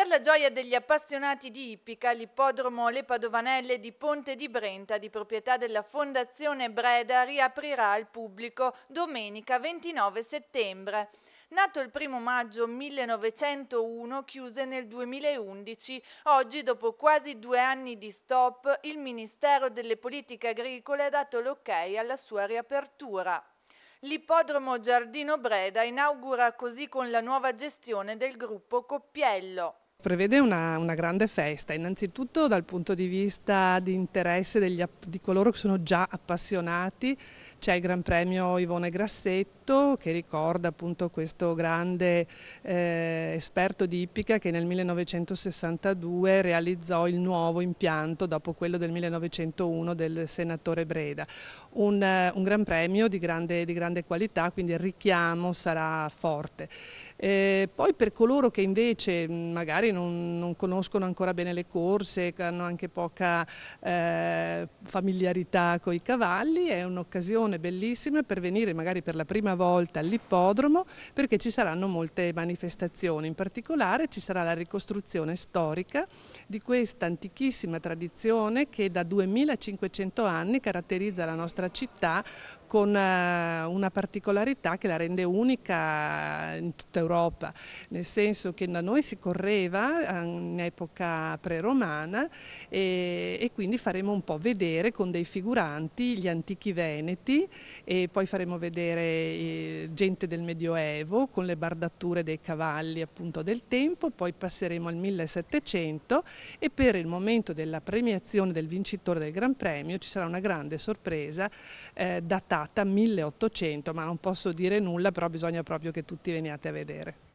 Per la gioia degli appassionati di ippica, l'ippodromo Le Padovanelle di Ponte di Brenta, di proprietà della Fondazione Breda, riaprirà al pubblico domenica 29 settembre. Nato il 1 maggio 1901, chiuse nel 2011. Oggi, dopo quasi 2 anni di stop, il Ministero delle Politiche Agricole ha dato l'ok alla sua riapertura. L'ippodromo Giardino Breda inaugura così con la nuova gestione del gruppo Coppiello. Prevede una grande festa, innanzitutto dal punto di vista di interesse di coloro che sono già appassionati. C'è il Gran Premio Ivone Grassetto che ricorda appunto questo grande esperto di ippica che nel 1962 realizzò il nuovo impianto dopo quello del 1901 del senatore Breda. Un Gran Premio di grande qualità, quindi il richiamo sarà forte. Poi per coloro che invece magari non conoscono ancora bene le corse, che hanno anche poca familiarità con i cavalli, è un'occasione bellissima per venire magari per la prima volta all'ippodromo, perché ci saranno molte manifestazioni. In particolare ci sarà la ricostruzione storica di questa antichissima tradizione che da 2500 anni caratterizza la nostra città, con una particolarità che la rende unica in tutta Europa, nel senso che da noi si correva in epoca pre-romana e quindi faremo un po' vedere con dei figuranti gli antichi veneti, e poi faremo vedere gente del Medioevo con le bardature dei cavalli appunto del tempo, poi passeremo al 1700 e per il momento della premiazione del vincitore del Gran Premio ci sarà una grande sorpresa datata 1800, ma non posso dire nulla, però bisogna proprio che tutti veniate a vedere.